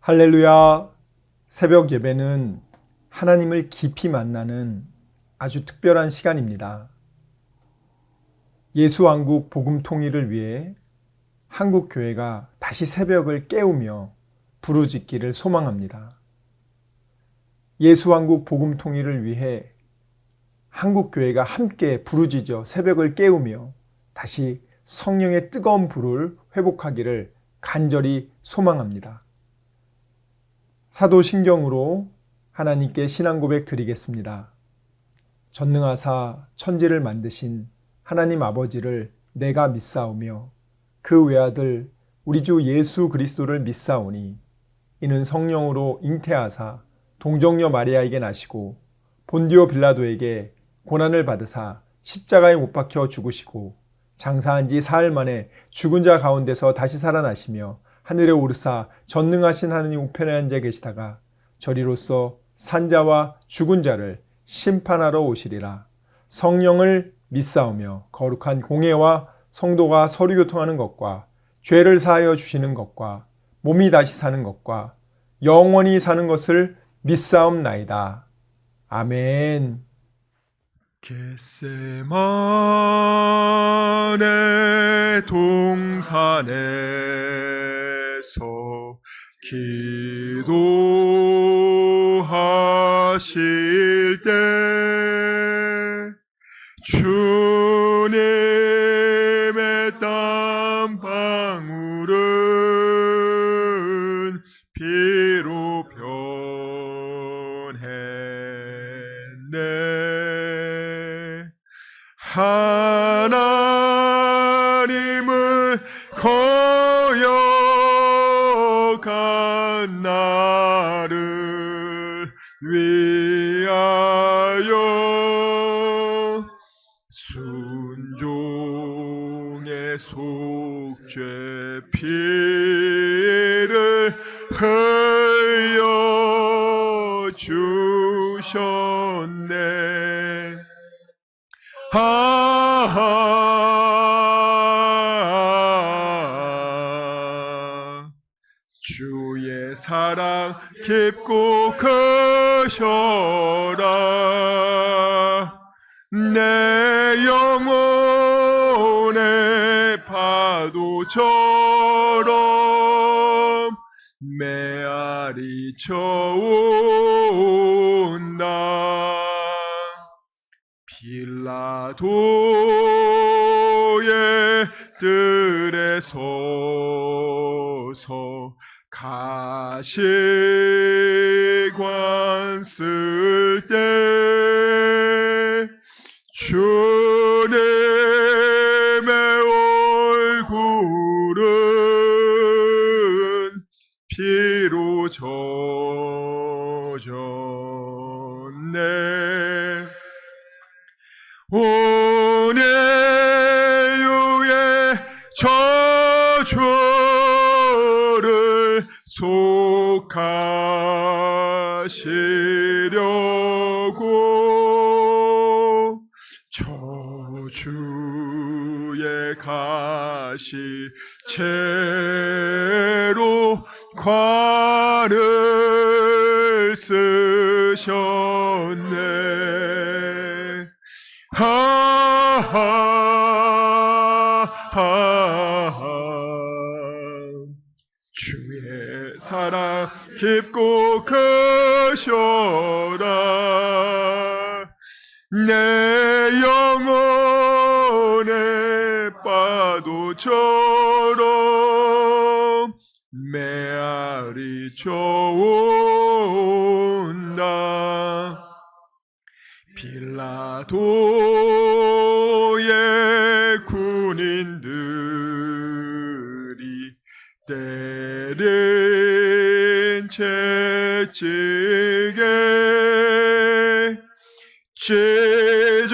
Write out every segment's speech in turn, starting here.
할렐루야. 새벽 예배는 하나님을 깊이 만나는 아주 특별한 시간입니다. 예수왕국 복음 통일을 위해 한국 교회가 다시 새벽을 깨우며 부르짖기를 소망합니다. 예수왕국 복음 통일을 위해 한국 교회가 함께 부르짖어 새벽을 깨우며 다시 성령의 뜨거운 불을 회복하기를 간절히 소망합니다. 사도신경으로 하나님께 신앙 고백 드리겠습니다. 전능하사 천지를 만드신 하나님 아버지를 내가 믿사오며 그 외아들 우리 주 예수 그리스도를 믿사오니 이는 성령으로 잉태하사 동정녀 마리아에게 나시고 본디오 빌라도에게 고난을 받으사 십자가에 못 박혀 죽으시고 장사한 지 사흘 만에 죽은 자 가운데서 다시 살아나시며 하늘에 오르사 전능하신 하느님 우편에 앉아 계시다가 저리로서 산자와 죽은 자를 심판하러 오시리라. 성령을 믿사오며 거룩한 공회와 성도가 서로 교통하는 것과 죄를 사하여 주시는 것과 몸이 다시 사는 것과 영원히 사는 것을 믿사옵나이다. 아멘. 겟세마네 동산에서 기도하실 때 주님의 땀 방울은 피로 변했네. 하나님을 거역한 나를 위하여 순종의 속죄 피를 흘려 주셨네. 주의 사랑 깊고 크셔라. 내 영혼의 파도처럼 메아리 쳐온다. 빌라도의 뜰에 서서 가시관 쓸 때 주님의 얼굴은 피로 젖었네. 온예유의 저주를 속하시려고 저주의 가시 채로 관을 쓰셨네. 주의 사랑 깊고 크셔라. 내 영혼의 파도처럼 메아리 쳐온다. 빌라도의 군인들이 때린 채찍에 찢어져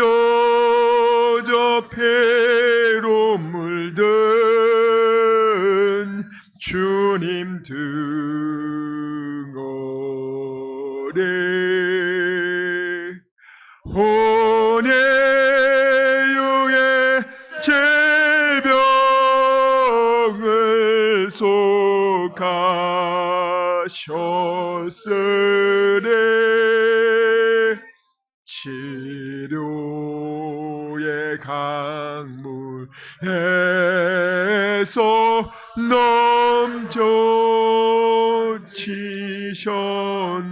피로 물든 주님 등골에 온예유의 질병을 속하 하셨으니 치료의 강물에서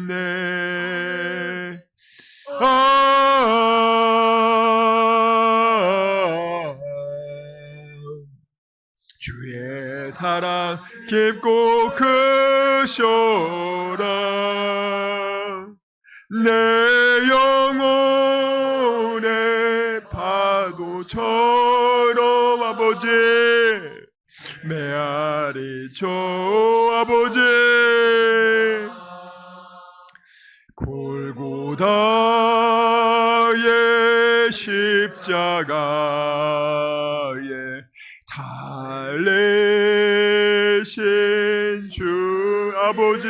넘쳐지셨네. 주의 사랑 깊고 크셔라. 내 영혼의 파도처럼 아버지 메아리쳐 아버지 골고다의 십자가에 달리신 주 아버지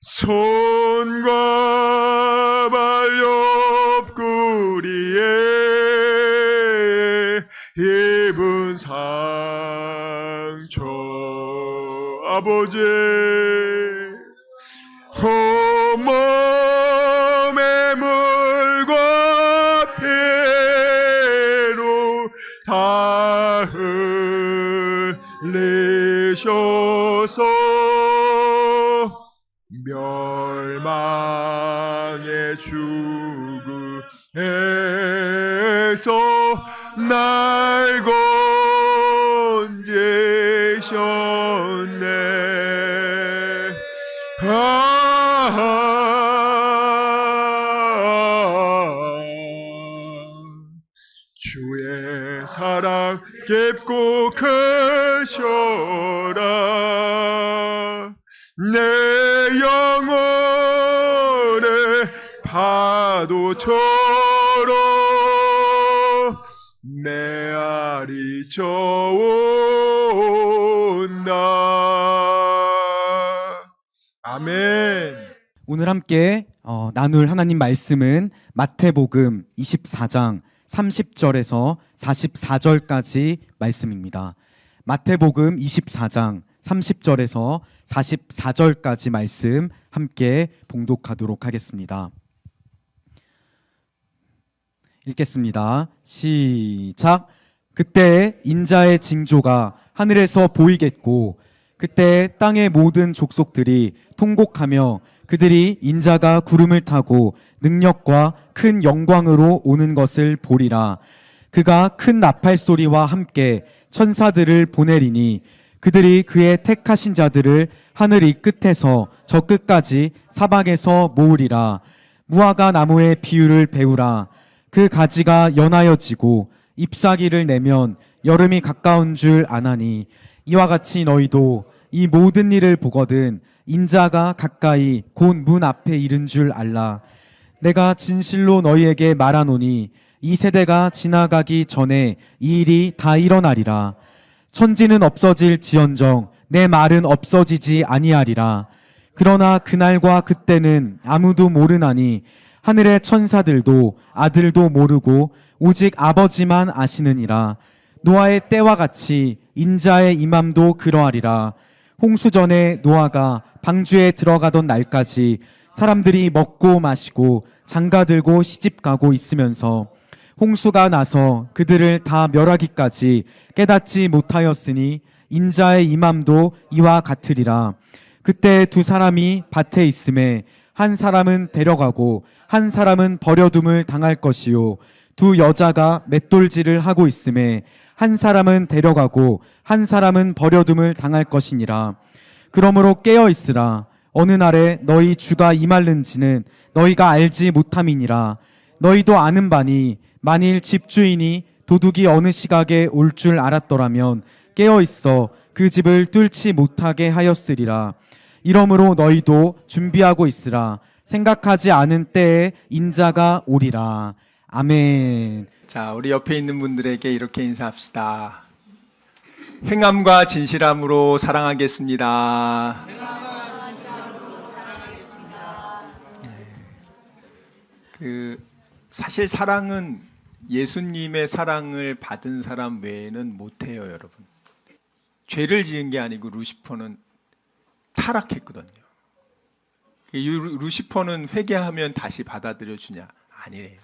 손과 발 옆구리에 입은 상처 아버지 온몸의 물과 피로 다 흘리셔서 멸망의 죽음에서 날 건지셨네. 주의 사랑 깊고 크셔라. 내 영혼의 파도처럼 메아리쳐 온다. 아멘. 오늘 함께 나눌 하나님 말씀은 마태복음 24장 30절에서 44절까지 말씀입니다. 마태복음 24장 30절에서 44절까지 말씀 함께 봉독하도록 하겠습니다. 읽겠습니다. 시작. 그때 인자의 징조가 하늘에서 보이겠고 그때 땅의 모든 족속들이 통곡하며 그들이 인자가 구름을 타고 능력과 큰 영광으로 오는 것을 보리라. 그가 큰 나팔 소리와 함께 천사들을 보내리니 그들이 그의 택하신 자들을 하늘 이 끝에서 저 끝까지 사방에서 모으리라. 무화과 나무의 비유를 배우라. 그 가지가 연하여지고 잎사귀를 내면 여름이 가까운 줄 아나니 이와 같이 너희도 이 모든 일을 보거든 인자가 가까이 곧 문 앞에 이른 줄 알라. 내가 진실로 너희에게 말하노니 이 세대가 지나가기 전에 이 일이 다 일어나리라. 천지는 없어질지언정 내 말은 없어지지 아니하리라. 그러나 그날과 그때는 아무도 모르나니 하늘의 천사들도 아들도 모르고 오직 아버지만 아시느니라. 노아의 때와 같이 인자의 임함도 그러하리라. 홍수 전에 노아가 방주에 들어가던 날까지 사람들이 먹고 마시고 장가들고 시집가고 있으면서 홍수가 나서 그들을 다 멸하기까지 깨닫지 못하였으니 인자의 임함도 이와 같으리라. 그때 두 사람이 밭에 있음에 한 사람은 데려가고 한 사람은 버려둠을 당할 것이요 두 여자가 맷돌질을 하고 있음에 한 사람은 데려가고 한 사람은 버려둠을 당할 것이니라. 그러므로 깨어 있으라. 어느 날에 너희 주가 임할는지는 너희가 알지 못함이니라. 너희도 아는 바니 만일 집주인이 도둑이 어느 시각에 올 줄 알았더라면 깨어 있어 그 집을 뚫지 못하게 하였으리라. 이러므로 너희도 준비하고 있으라. 생각하지 않은 때에 인자가 오리라. 아멘. 자, 우리 옆에 있는 분들에게 이렇게 인사합시다. 행함과 진실함으로 사랑하겠습니다. 사실 사랑은 예수님의 사랑을 받은 사람 외에는 못해요, 여러분. 죄를 지은 게 아니고 루시퍼는 타락했거든요. 루시퍼는 회개하면 다시 받아들여 주냐? 아니래요.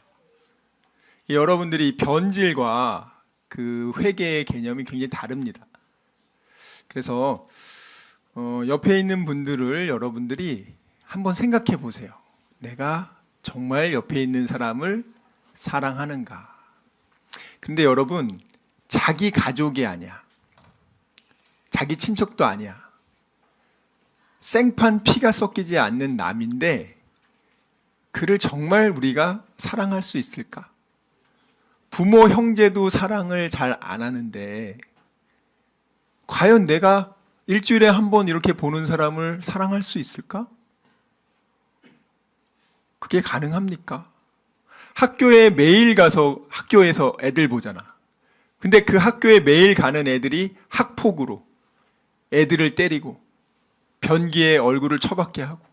여러분들이 변질과 그 회개의 개념이 굉장히 다릅니다. 그래서 옆에 있는 분들을 여러분들이 한번 생각해 보세요. 내가 정말 옆에 있는 사람을 사랑하는가? 근데 여러분, 자기 가족이 아니야. 자기 친척도 아니야. 생판 피가 섞이지 않는 남인데 그를 정말 우리가 사랑할 수 있을까? 부모, 형제도 사랑을 잘 안 하는데 과연 내가 일주일에 한 번 이렇게 보는 사람을 사랑할 수 있을까? 그게 가능합니까? 학교에 매일 가서 학교에서 애들 보잖아. 근데 그 학교에 매일 가는 애들이 학폭으로 애들을 때리고 변기에 얼굴을 처박게 하고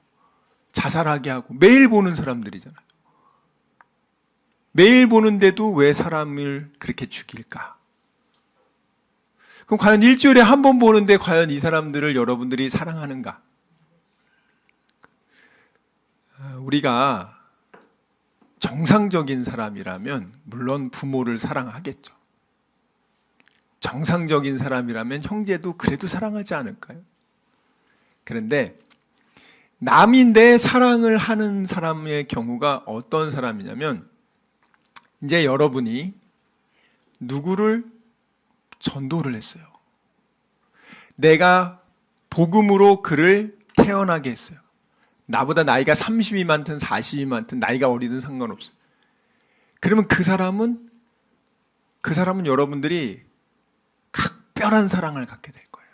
자살하게 하고 매일 보는 사람들이잖아요. 매일 보는데도 왜 사람을 그렇게 죽일까? 그럼 과연 일주일에 한 번 보는데 과연 이 사람들을 여러분들이 사랑하는가? 우리가 정상적인 사람이라면 물론 부모를 사랑하겠죠. 정상적인 사람이라면 형제도 그래도 사랑하지 않을까요? 그런데 남인데 사랑을 하는 사람의 경우가 어떤 사람이냐면 이제 여러분이 누구를 전도를 했어요. 내가 복음으로 그를 태어나게 했어요. 나보다 나이가 30이 많든 40이 많든 나이가 어리든 상관없어요. 그러면 그 사람은 여러분들이 각별한 사랑을 갖게 될 거예요.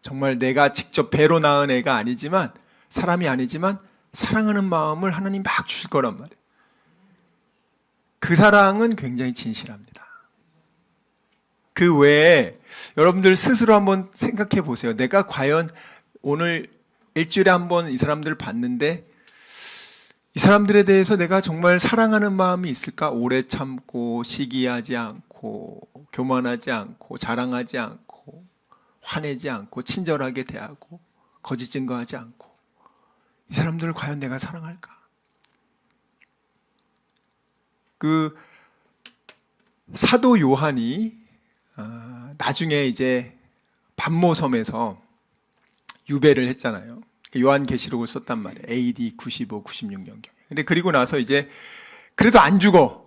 정말 내가 직접 배로 낳은 애가 아니지만 사람이 아니지만 사랑하는 마음을 하나님 막 주실 거란 말이에요. 그 사랑은 굉장히 진실합니다. 그 외에 여러분들 스스로 한번 생각해 보세요. 내가 과연 오늘 일주일에 한 번 이 사람들을 봤는데 이 사람들에 대해서 내가 정말 사랑하는 마음이 있을까? 오래 참고 시기하지 않고 교만하지 않고 자랑하지 않고 화내지 않고 친절하게 대하고 거짓 증거하지 않고 이 사람들을 과연 내가 사랑할까? 그 사도 요한이 나중에 이제 반모섬에서 유배를 했잖아요. 요한계시록을 썼단 말이에요. AD 95, 96년경에. 근데 그리고 나서 이제 그래도 안 죽어.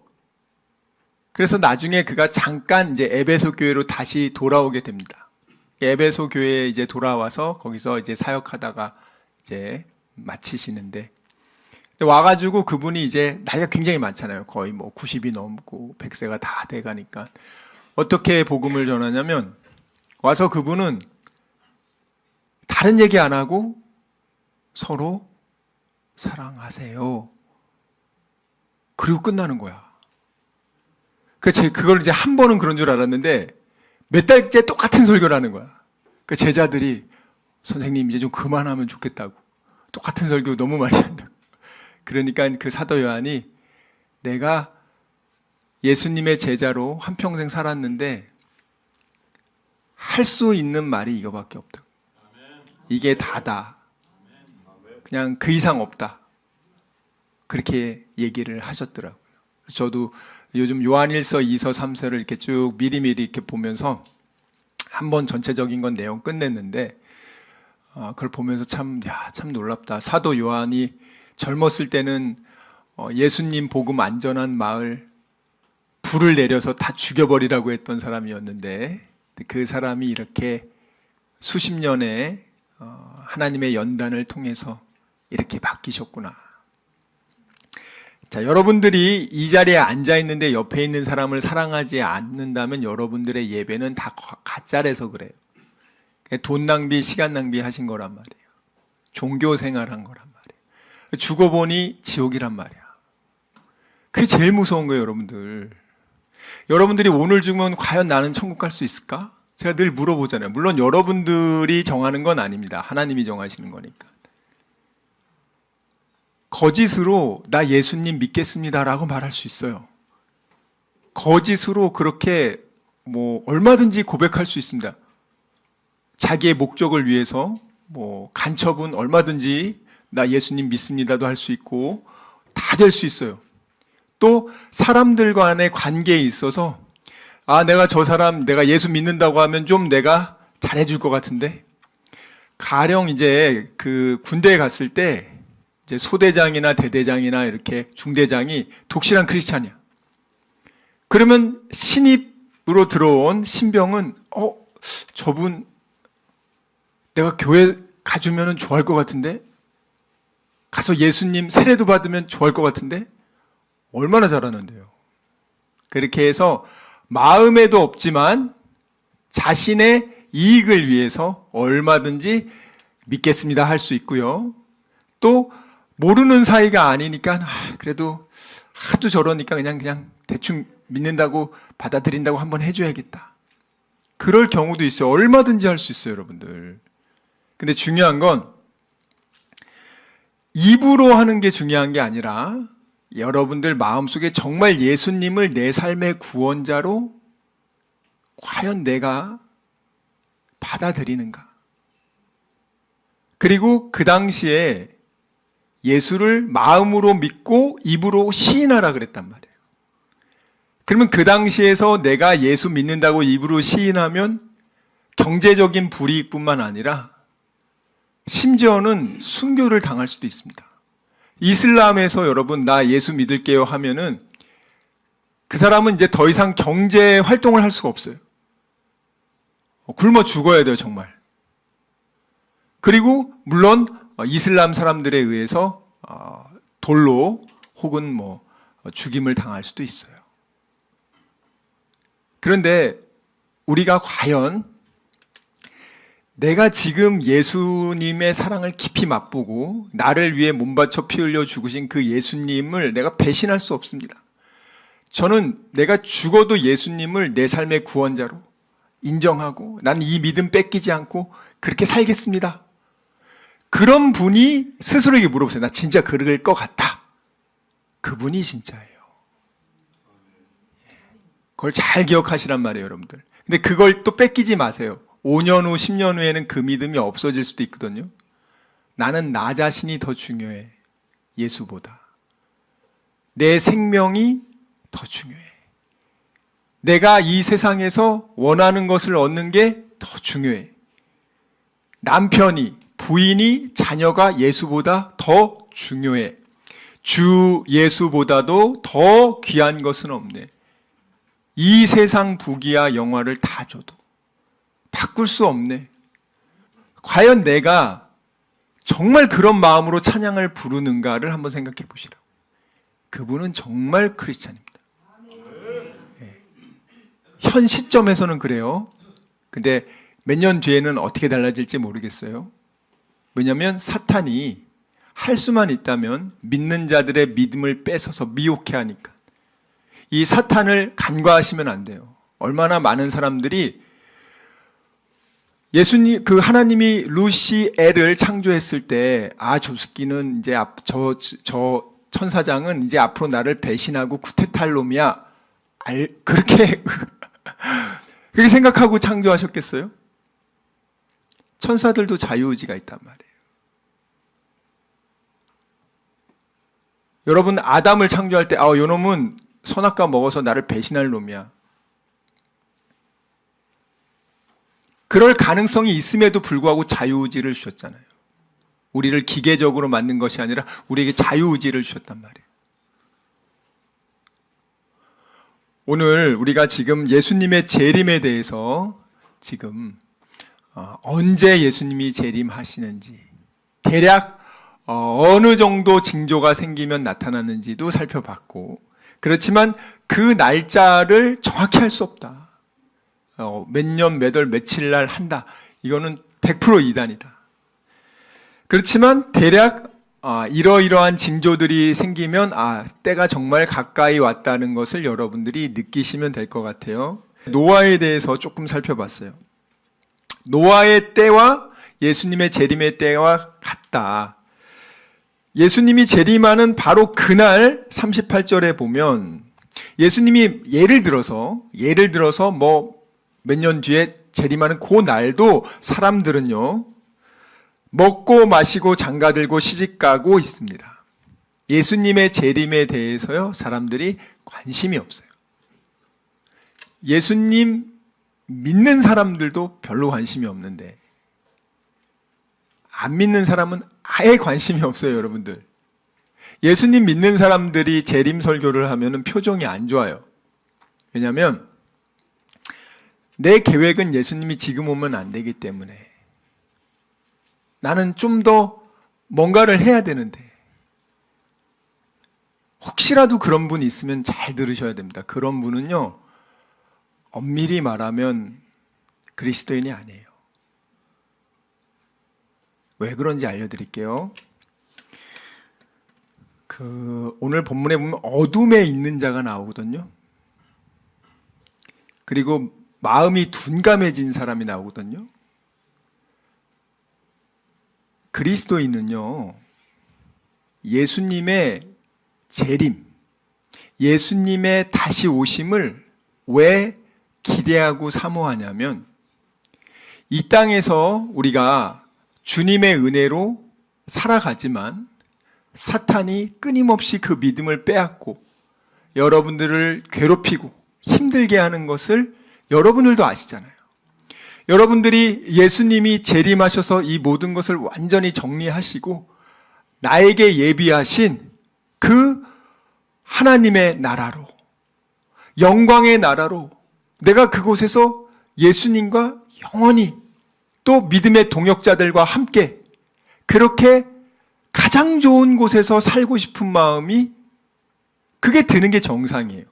그래서 나중에 그가 잠깐 이제 에베소 교회로 다시 돌아오게 됩니다. 에베소 교회에 이제 돌아와서 거기서 이제 사역하다가 이제 마치시는데 와가지고 그분이 이제 나이가 굉장히 많잖아요. 거의 뭐 90이 넘고 100세가 다 돼가니까 어떻게 복음을 전하냐면 와서 그분은 다른 얘기 안 하고 서로 사랑하세요. 그리고 끝나는 거야. 그걸 이제 한 번은 그런 줄 알았는데 몇 달째 똑같은 설교를 하는 거야. 그 제자들이 선생님 이제 좀 그만하면 좋겠다고. 똑같은 설교 너무 많이 한다고. 그러니까 그 사도 요한이 내가 예수님의 제자로 한평생 살았는데 할 수 있는 말이 이거밖에 없다고. 이게 다다. 그냥 그 이상 없다. 그렇게 얘기를 하셨더라고요. 저도 요즘 요한일서, 2서, 3서를 이렇게 쭉 미리미리 이렇게 보면서 한번 전체적인 건 내용 끝냈는데 그걸 보면서 참 놀랍다. 사도 요한이 젊었을 때는 예수님 복음 안전한 마을 불을 내려서 다 죽여버리라고 했던 사람이었는데 그 사람이 이렇게 수십 년의 하나님의 연단을 통해서 이렇게 바뀌셨구나. 자, 여러분들이 이 자리에 앉아 있는데 옆에 있는 사람을 사랑하지 않는다면 여러분들의 예배는 다 가짜라서 그래요. 돈 낭비, 시간 낭비 하신 거란 말이에요. 종교 생활한 거란 말이에요. 죽어보니 지옥이란 말이야. 그게 제일 무서운 거예요, 여러분들. 여러분들이 오늘 죽으면 과연 나는 천국 갈 수 있을까? 제가 늘 물어보잖아요. 물론 여러분들이 정하는 건 아닙니다. 하나님이 정하시는 거니까. 거짓으로 나 예수님 믿겠습니다라고 말할 수 있어요. 거짓으로 그렇게 얼마든지 고백할 수 있습니다. 자기의 목적을 위해서 뭐 간첩은 얼마든지 나 예수님 믿습니다도 할 수 있고 다 될 수 있어요. 또 사람들 간의 관계에 있어서 내가 저 사람 내가 예수 믿는다고 하면 좀 내가 잘해줄 것 같은데, 가령 이제 그 군대에 갔을 때 이제 소대장이나 대대장이나 이렇게 중대장이 독실한 크리스찬이야. 그러면 신입으로 들어온 신병은 저분 내가 교회 가주면 좋아할 것 같은데, 가서 예수님 세례도 받으면 좋아할 것 같은데, 얼마나 잘하는데요. 그렇게 해서 마음에도 없지만 자신의 이익을 위해서 얼마든지 믿겠습니다 할 수 있고요. 또 모르는 사이가 아니니까 그래도 하도 저러니까 그냥 대충 믿는다고 받아들인다고 한번 해줘야겠다. 그럴 경우도 있어요. 얼마든지 할 수 있어요, 여러분들. 근데 중요한 건 입으로 하는 게 중요한 게 아니라 여러분들 마음속에 정말 예수님을 내 삶의 구원자로 과연 내가 받아들이는가. 그리고 그 당시에 예수를 마음으로 믿고 입으로 시인하라 그랬단 말이에요. 그러면 그 당시에서 내가 예수 믿는다고 입으로 시인하면 경제적인 불이익뿐만 아니라 심지어는 순교를 당할 수도 있습니다. 이슬람에서 여러분 나 예수 믿을게요 하면은 그 사람은 이제 더 이상 경제 활동을 할 수가 없어요. 굶어 죽어야 돼요, 정말. 그리고 물론 이슬람 사람들에 의해서 돌로 혹은 뭐 죽임을 당할 수도 있어요. 그런데 우리가 과연 내가 지금 예수님의 사랑을 깊이 맛보고 나를 위해 몸 바쳐 피 흘려 죽으신 그 예수님을 내가 배신할 수 없습니다. 저는 내가 죽어도 예수님을 내 삶의 구원자로 인정하고 난 이 믿음 뺏기지 않고 그렇게 살겠습니다. 그런 분이 스스로에게 물어보세요. 나 진짜 그럴 것 같다. 그분이 진짜예요. 그걸 잘 기억하시란 말이에요, 여러분들. 근데 그걸 또 뺏기지 마세요. 5년 후, 10년 후에는 그 믿음이 없어질 수도 있거든요. 나는 나 자신이 더 중요해. 예수보다. 내 생명이 더 중요해. 내가 이 세상에서 원하는 것을 얻는 게 더 중요해. 남편이, 부인이, 자녀가 예수보다 더 중요해. 주 예수보다도 더 귀한 것은 없네. 이 세상 부귀와 영화를 다 줘도 바꿀 수 없네. 과연 내가 정말 그런 마음으로 찬양을 부르는가를 한번 생각해 보시라고. 그분은 정말 크리스찬입니다. 네. 현 시점에서는 그래요. 근데 몇 년 뒤에는 어떻게 달라질지 모르겠어요. 왜냐하면 사탄이 할 수만 있다면 믿는 자들의 믿음을 뺏어서 미혹해 하니까. 이 사탄을 간과하시면 안 돼요. 얼마나 많은 사람들이 예수님, 그 하나님이 루시엘을 창조했을 때, 저 새끼는 이제 저 천사장은 이제 앞으로 나를 배신하고 쿠데타할 놈이야. 그렇게 생각하고 창조하셨겠어요? 천사들도 자유의지가 있단 말이에요. 여러분, 아담을 창조할 때, 요 놈은 선악과 먹어서 나를 배신할 놈이야. 그럴 가능성이 있음에도 불구하고 자유의지를 주셨잖아요. 우리를 기계적으로 만든 것이 아니라 우리에게 자유의지를 주셨단 말이에요. 오늘 우리가 지금 예수님의 재림에 대해서 지금 언제 예수님이 재림하시는지, 대략 어느 정도 징조가 생기면 나타나는지도 살펴봤고, 그렇지만 그 날짜를 정확히 할 수 없다. 몇 년, 몇 월, 며칠 날 한다. 이거는 100% 이단이다. 그렇지만 대략 이러이러한 징조들이 생기면 때가 정말 가까이 왔다는 것을 여러분들이 느끼시면 될 것 같아요. 노아에 대해서 조금 살펴봤어요. 노아의 때와 예수님의 재림의 때와 같다. 예수님이 재림하는 바로 그날 38절에 보면 예수님이 예를 들어서 뭐 몇 년 뒤에 재림하는 그 날도 사람들은요, 먹고 마시고 장가들고 시집가고 있습니다. 예수님의 재림에 대해서요, 사람들이 관심이 없어요. 예수님 믿는 사람들도 별로 관심이 없는데, 안 믿는 사람은 아예 관심이 없어요, 여러분들. 예수님 믿는 사람들이 재림 설교를 하면은 표정이 안 좋아요. 왜냐하면 내 계획은 예수님이 지금 오면 안 되기 때문에 나는 좀 더 뭔가를 해야 되는데, 혹시라도 그런 분이 있으면 잘 들으셔야 됩니다. 그런 분은요, 엄밀히 말하면 그리스도인이 아니에요. 왜 그런지 알려드릴게요. 오늘 본문에 보면 어둠에 있는 자가 나오거든요. 그리고 마음이 둔감해진 사람이 나오거든요. 그리스도인은요, 예수님의 재림, 예수님의 다시 오심을 왜 기대하고 사모하냐면, 이 땅에서 우리가 주님의 은혜로 살아가지만 사탄이 끊임없이 그 믿음을 빼앗고 여러분들을 괴롭히고 힘들게 하는 것을 여러분들도 아시잖아요. 여러분들이 예수님이 재림하셔서 이 모든 것을 완전히 정리하시고 나에게 예비하신 그 하나님의 나라로, 영광의 나라로 내가 그곳에서 예수님과 영원히 또 믿음의 동역자들과 함께 그렇게 가장 좋은 곳에서 살고 싶은 마음이, 그게 드는 게 정상이에요.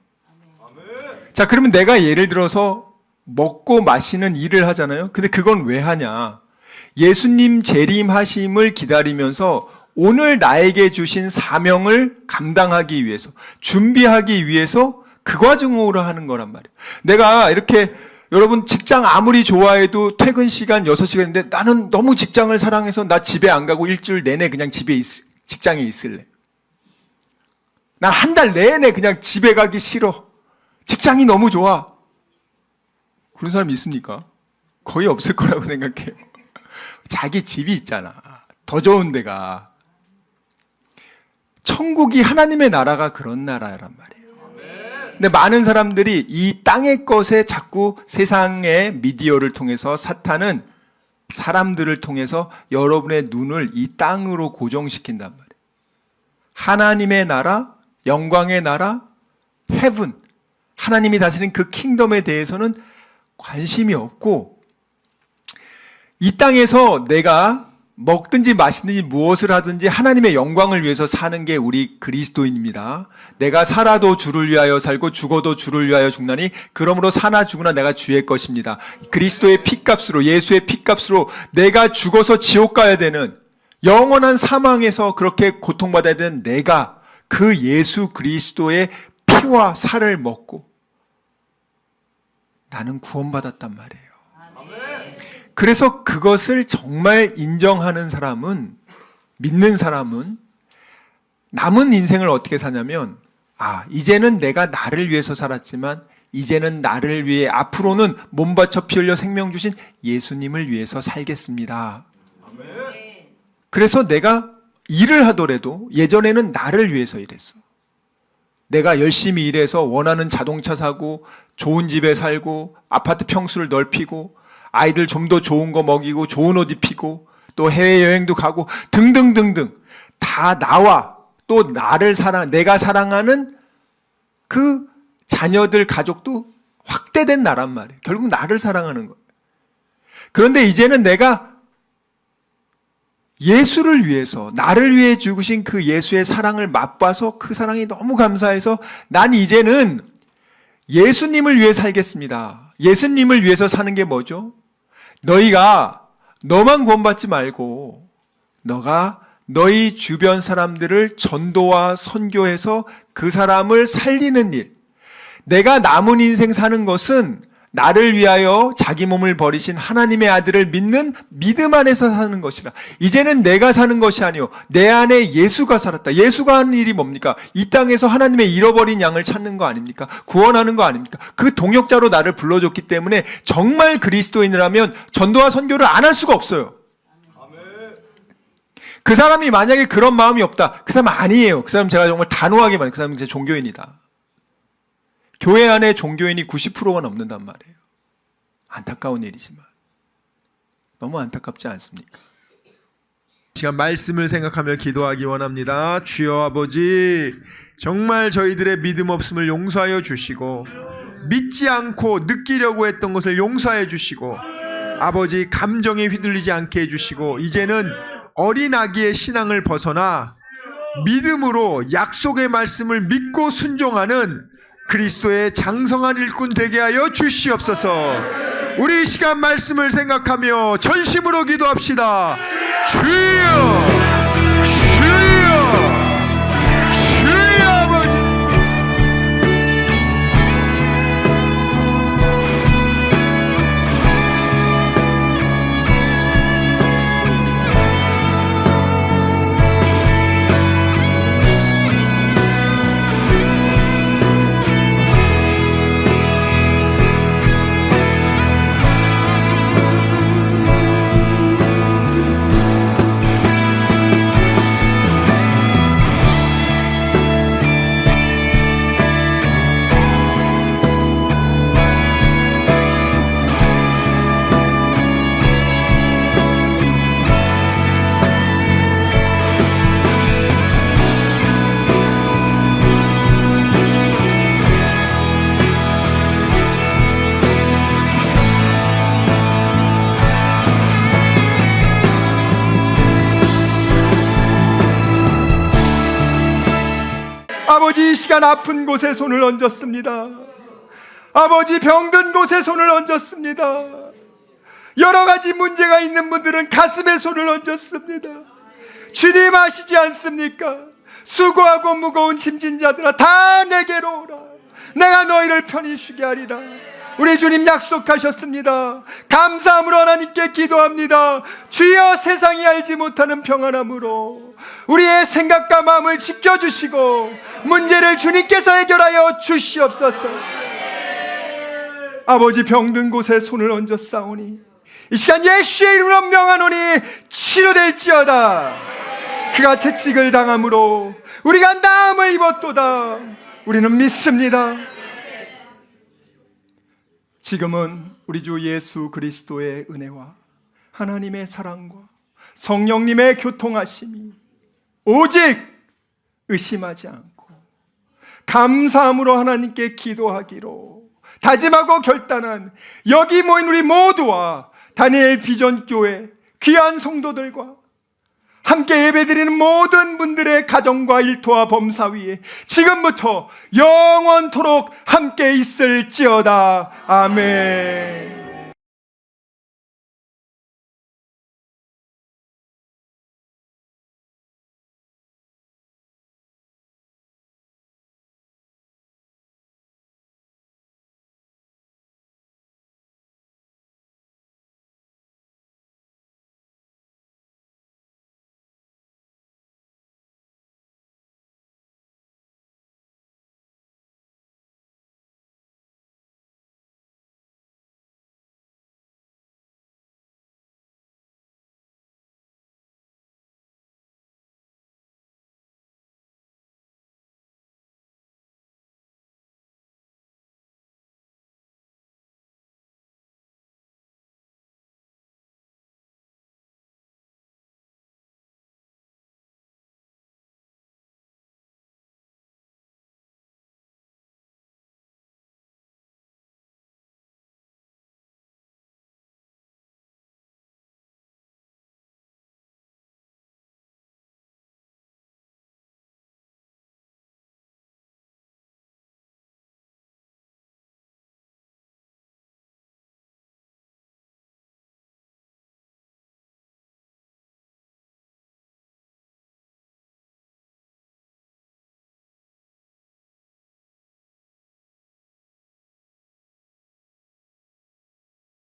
자, 그러면 내가 예를 들어서 먹고 마시는 일을 하잖아요. 근데 그건 왜 하냐? 예수님 재림하심을 기다리면서 오늘 나에게 주신 사명을 감당하기 위해서, 준비하기 위해서 그 과정으로 하는 거란 말이에요. 내가 이렇게, 여러분 직장 아무리 좋아해도 퇴근 시간 6시간인데 나는 너무 직장을 사랑해서 나 집에 안 가고 일주일 내내 그냥 직장에 있을래. 난 한 달 내내 그냥 집에 가기 싫어. 직장이 너무 좋아. 그런 사람 있습니까? 거의 없을 거라고 생각해요. 자기 집이 있잖아. 더 좋은 데가. 천국이, 하나님의 나라가 그런 나라란 말이에요. 근데 많은 사람들이 이 땅의 것에 자꾸 세상의 미디어를 통해서, 사탄은 사람들을 통해서 여러분의 눈을 이 땅으로 고정시킨단 말이에요. 하나님의 나라, 영광의 나라, 헤븐, 하나님이 다스리는 그 킹덤에 대해서는 관심이 없고, 이 땅에서 내가 먹든지 마시든지 무엇을 하든지 하나님의 영광을 위해서 사는 게 우리 그리스도인입니다. 내가 살아도 주를 위하여 살고 죽어도 주를 위하여 죽나니 그러므로 사나 죽으나 내가 주의 것입니다. 그리스도의 피값으로, 예수의 피값으로 내가 죽어서 지옥 가야 되는, 영원한 사망에서 그렇게 고통받아야 되는 내가 그 예수 그리스도의 피와 살을 먹고 나는 구원받았단 말이에요. 그래서 그것을 정말 인정하는 사람은, 믿는 사람은 남은 인생을 어떻게 사냐면, 이제는 내가 나를 위해서 살았지만 이제는 나를 위해, 앞으로는 몸 바쳐 피 흘려 생명 주신 예수님을 위해서 살겠습니다. 그래서 내가 일을 하더라도 예전에는 나를 위해서 일했어. 내가 열심히 일해서 원하는 자동차 사고 좋은 집에 살고 아파트 평수를 넓히고 아이들 좀 더 좋은 거 먹이고 좋은 옷 입히고 또 해외여행도 가고 등등등등, 다 나와 또 나를 내가 사랑하는 그 자녀들, 가족도 확대된 나란 말이에요. 결국 나를 사랑하는 거예요. 그런데 이제는 내가 예수를 위해서, 나를 위해 죽으신 그 예수의 사랑을 맛봐서 그 사랑이 너무 감사해서 난 이제는 예수님을 위해 살겠습니다. 예수님을 위해서 사는 게 뭐죠? 너희가 너만 구원받지 말고 너가 너희 주변 사람들을 전도와 선교해서 그 사람을 살리는 일. 내가 남은 인생 사는 것은 나를 위하여 자기 몸을 버리신 하나님의 아들을 믿는 믿음 안에서 사는 것이라. 이제는 내가 사는 것이 아니요 내 안에 예수가 살았다. 예수가 하는 일이 뭡니까? 이 땅에서 하나님의 잃어버린 양을 찾는 거 아닙니까? 구원하는 거 아닙니까? 그 동역자로 나를 불러줬기 때문에 정말 그리스도인이라면 전도와 선교를 안 할 수가 없어요. 그 사람이 만약에 그런 마음이 없다. 그 사람 아니에요. 그 사람 제가 정말 단호하게 말해요. 그 사람은 제 종교인이다. 교회 안에 종교인이 90%가 넘는단 말이에요. 안타까운 일이지만. 너무 안타깝지 않습니까? 시간 말씀을 생각하며 기도하기 원합니다. 주여 아버지, 정말 저희들의 믿음 없음을 용서하여 주시고, 믿지 않고 느끼려고 했던 것을 용서해 주시고, 아버지 감정에 휘둘리지 않게 해주시고, 이제는 어린 아기의 신앙을 벗어나 믿음으로 약속의 말씀을 믿고 순종하는 그리스도의 장성한 일꾼 되게 하여 주시옵소서. 우리 이 시간 말씀을 생각하며 전심으로 기도합시다. 주여, 주여, 주여 아버지. 아버지, 이 시간 아픈 곳에 손을 얹었습니다. 아버지, 병든 곳에 손을 얹었습니다. 여러 가지 문제가 있는 분들은 가슴에 손을 얹었습니다. 주님 아시지 않습니까? 수고하고 무거운 짐진 자들아 다 내게로 오라. 내가 너희를 편히 쉬게 하리라. 우리 주님 약속하셨습니다. 감사함으로 하나님께 기도합니다. 주여, 세상이 알지 못하는 평안함으로 우리의 생각과 마음을 지켜주시고 문제를 주님께서 해결하여 주시옵소서. 아버지, 병든 곳에 손을 얹어 싸우니 이 시간 예수의 이름으로 명하노니 치료될지어다. 그가 채찍을 당함으로 우리가 나음을 입었도다. 우리는 믿습니다. 지금은 우리 주 예수 그리스도의 은혜와 하나님의 사랑과 성령님의 교통하심이 오직 의심하지 않고 감사함으로 하나님께 기도하기로 다짐하고 결단한 여기 모인 우리 모두와 다니엘 비전교회 귀한 성도들과 함께 예배드리는 모든 분들의 가정과 일터와 범사 위에 지금부터 영원토록 함께 있을지어다. 아멘.